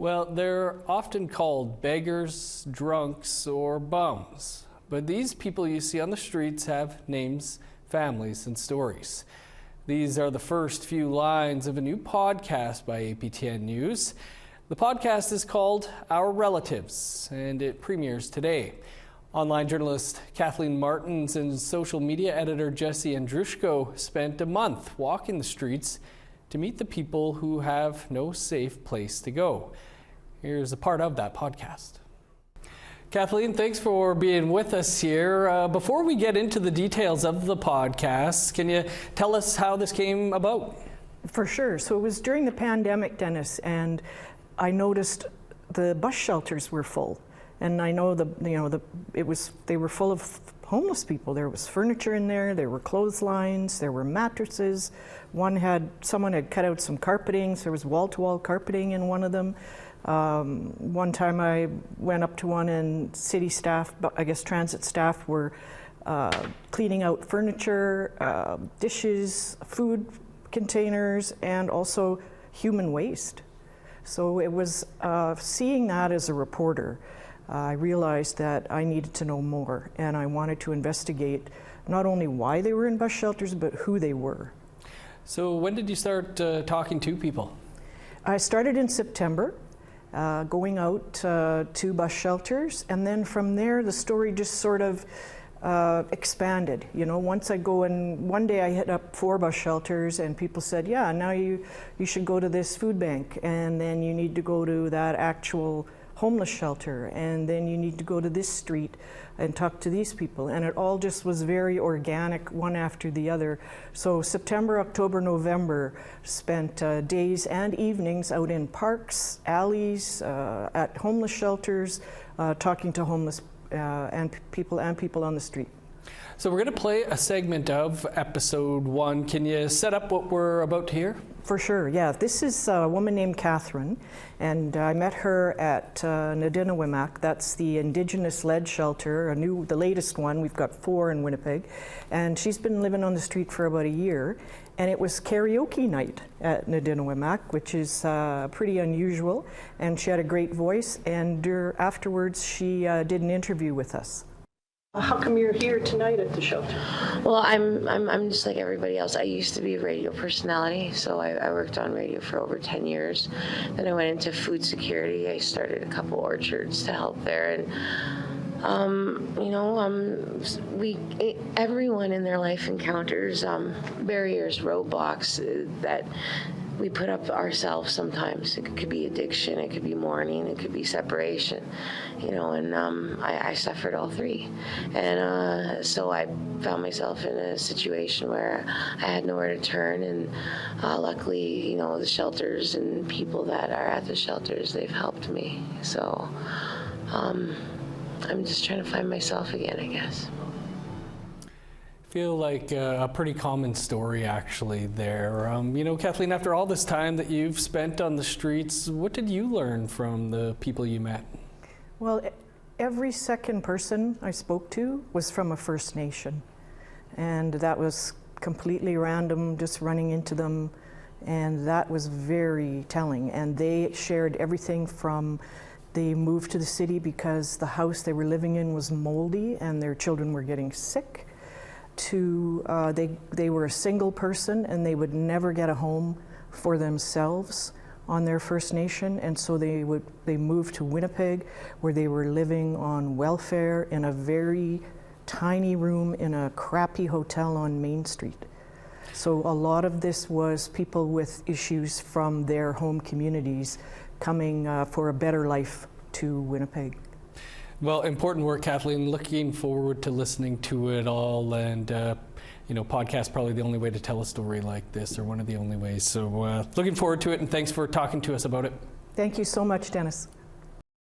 Well, they're often called beggars, drunks, or bums. But these people you see on the streets have names, families, and stories. These are the first few lines of a new podcast by APTN News. The podcast is called Our Relatives, and it premieres today. Online journalist Kathleen Martins and social media editor Jesse Andrushko spent a month walking the streets to meet the people who have no safe place to go. Here's a part of that podcast. Kathleen, thanks for being with us here. Before we get into the details of the podcast, can you tell us how this came about? For sure. So it was during the pandemic, Dennis, and I noticed the bus shelters were full. And I know they were full of homeless people. There was furniture in there were clotheslines, there were mattresses. Someone had cut out some carpeting, so there was wall-to-wall carpeting in one of them. One time I went up to one and city staff, I guess transit staff, were cleaning out furniture, dishes, food containers, and also human waste. So it was seeing that as a reporter, I realized that I needed to know more, and I wanted to investigate not only why they were in bus shelters, but who they were. So when did you start talking to people? I started in September, going out to bus shelters, and then from there the story just sort of expanded. You know, once I go and one day I hit up 4 bus shelters and people said, yeah, now you should go to this food bank, and then you need to go to that actual homeless shelter, and then you need to go to this street and talk to these people. And it all just was very organic, one after the other. So September, October, November, spent days and evenings out in parks, alleys, at homeless shelters, talking to homeless and people on the street. So we're going to play a segment of episode 1. Can you set up what we're about to hear? For sure, yeah. This is a woman named Catherine, and I met her at Nadinawimak. That's the Indigenous-led shelter, the latest one. We've got 4 in Winnipeg, and she's been living on the street for about a year. And it was karaoke night at Nadinawimak, which is pretty unusual, and she had a great voice. And afterwards, she did an interview with us. How come you're here tonight at the shelter? Well, I'm just like everybody else. I used to be a radio personality, so I worked on radio for over 10 years. Then I went into food security. I started a couple orchards to help there, and everyone in their life encounters barriers, roadblocks that we put up ourselves sometimes. It could be addiction, it could be mourning, it could be separation, and I suffered all 3. And so I found myself in a situation where I had nowhere to turn, and luckily, the shelters and people that are at the shelters, they've helped me. So I'm just trying to find myself again, I guess. Feel like a pretty common story actually there. Kathleen, after all this time that you've spent on the streets, what did you learn from the people you met? Well, every second person I spoke to was from a First Nation, and that was completely random, just running into them, and that was very telling. And they shared everything from they moved to the city because the house they were living in was moldy and their children were getting sick, to they were a single person and they would never get a home for themselves on their First Nation, and so they moved to Winnipeg, where they were living on welfare in a very tiny room in a crappy hotel on Main Street. So a lot of this was people with issues from their home communities coming for a better life to Winnipeg. Well, important work, Kathleen. Looking forward to listening to it all, and podcast probably the only way to tell a story like this, or one of the only ways. So looking forward to it, and thanks for talking to us about it. Thank you so much, Dennis.